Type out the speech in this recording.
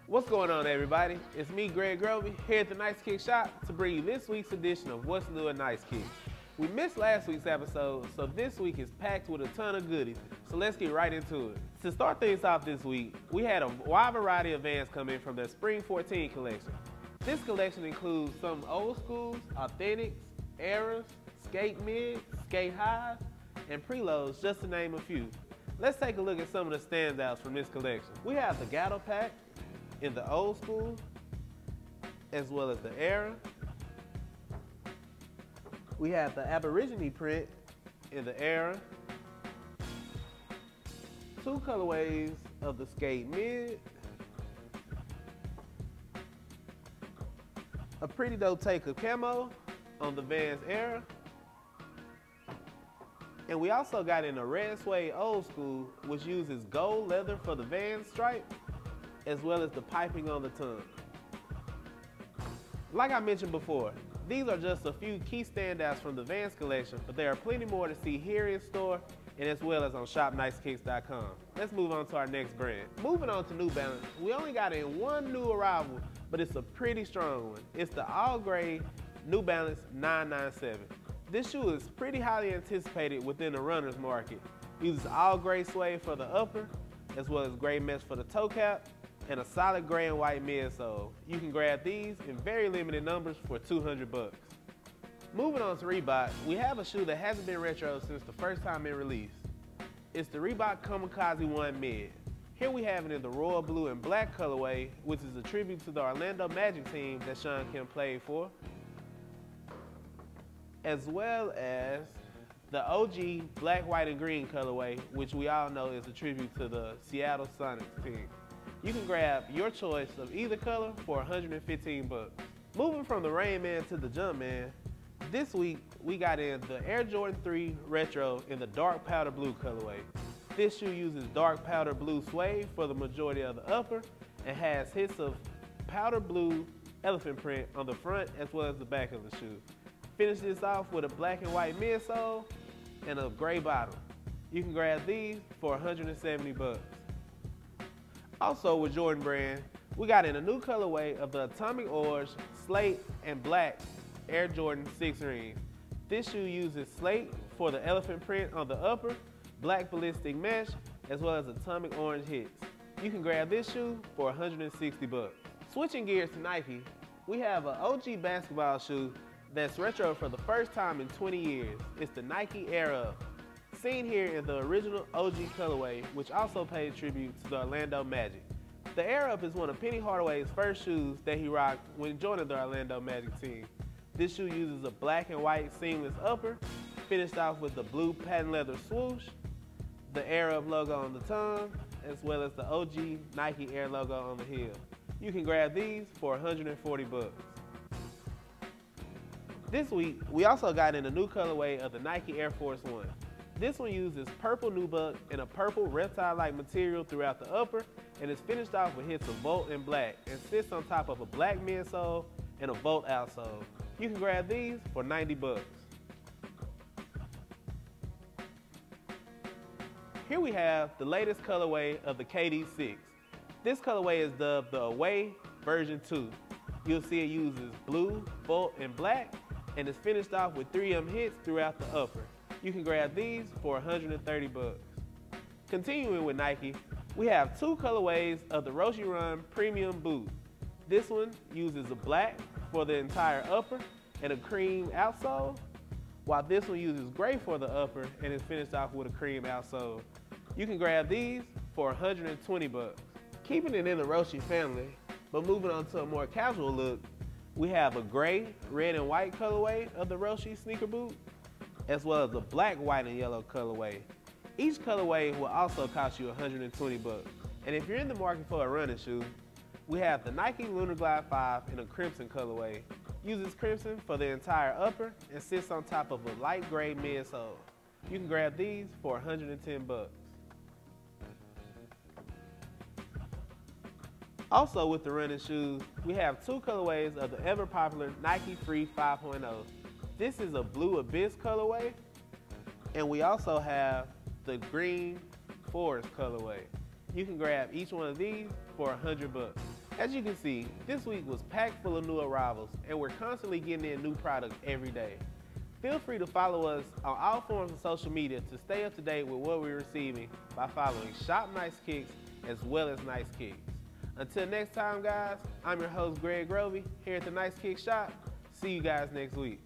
What's going on, everybody? It's me, Greg Grovey, here at the Nice Kick Shop to bring you this week's edition of What's New at Nice Kicks. We missed last week's episode, so this week is packed with a ton of goodies, so let's get right into it. To start things off this week, we had a wide variety of Vans come in from their Spring 14 collection. This collection includes some old schools, authentics, eras, skate mids, skate highs, and preloads, just to name a few. Let's take a look at some of the standouts from this collection. We have the Gatto Pack in the old school, as well as the era. We have the Aborigine print in the era. Two colorways of the skate mid. A pretty dope take of camo on the Vans era. And we also got in a red suede old school, which uses gold leather for the Vans stripe, as well as the piping on the tongue. Like I mentioned before, these are just a few key standouts from the Vans collection, but there are plenty more to see here in store and as well as on shopnicekicks.com. Let's move on to our next brand. Moving on to New Balance, we only got in one new arrival, but it's a pretty strong one. It's the all-gray New Balance 997. This shoe is pretty highly anticipated within the runner's market. It uses all gray suede for the upper, as well as gray mesh for the toe cap, and a solid gray and white midsole. You can grab these in very limited numbers for $200. Moving on to Reebok, we have a shoe that hasn't been retro since the first time it released. It's the Reebok Kamikaze I Mid. Here we have it in the royal blue and black colorway, which is a tribute to the Orlando Magic team that Shawn Kemp played for, as well as the OG black, white, and green colorway, which we all know is a tribute to the Seattle Sonics team. You can grab your choice of either color for $115. Moving from the Rain Man to the Jumpman, this week we got in the Air Jordan 3 Retro in the dark powder blue colorway. This shoe uses dark powder blue suede for the majority of the upper and has hits of powder blue elephant print on the front as well as the back of the shoe. Finish this off with a black and white midsole and a gray bottom. You can grab these for $170. Also with Jordan Brand, we got in a new colorway of the Atomic Orange, Slate, and Black Air Jordan 6 rings. This shoe uses slate for the elephant print on the upper, black ballistic mesh, as well as Atomic Orange hits. You can grab this shoe for $160. Switching gears to Nike, we have an OG basketball shoe that's retro for the first time in 20 years. It's the Nike Air Up, seen here in the original OG colorway, which also paid tribute to the Orlando Magic. The Air Up is one of Penny Hardaway's first shoes that he rocked when joining the Orlando Magic team. This shoe uses a black and white seamless upper, finished off with the blue patent leather swoosh, the Air Up logo on the tongue, as well as the OG Nike Air logo on the heel. You can grab these for $140. This week, we also got in a new colorway of the Nike Air Force One. This one uses purple nubuck and a purple reptile-like material throughout the upper, and is finished off with hits of Volt and black, and sits on top of a black midsole and a Volt outsole. You can grab these for $90. Here we have the latest colorway of the KD6. This colorway is dubbed the Away version 2. You'll see it uses blue, Volt, and black, and is finished off with 3M hits throughout the upper. You can grab these for $130. Continuing with Nike, we have two colorways of the Roshe Run Premium Boot. This one uses a black for the entire upper and a cream outsole, while this one uses gray for the upper and is finished off with a cream outsole. You can grab these for $120. Keeping it in the Roshe family, but moving on to a more casual look, we have a gray, red, and white colorway of the Roshe sneaker boot, as well as a black, white, and yellow colorway. Each colorway will also cost you $120. And if you're in the market for a running shoe, we have the Nike Lunar Glide 5 in a crimson colorway. Uses crimson for the entire upper and sits on top of a light gray midsole. You can grab these for $110. Also with the running shoes, we have two colorways of the ever popular Nike Free 5.0. This is a blue abyss colorway, and we also have the green forest colorway. You can grab each one of these for $100. As you can see, this week was packed full of new arrivals, and we're constantly getting in new products every day. Feel free to follow us on all forms of social media to stay up to date with what we're receiving by following Shop Nice Kicks as well as Nice Kicks. Until next time, guys, I'm your host, Greg Grovey, here at the Nice Kicks Shop. See you guys next week.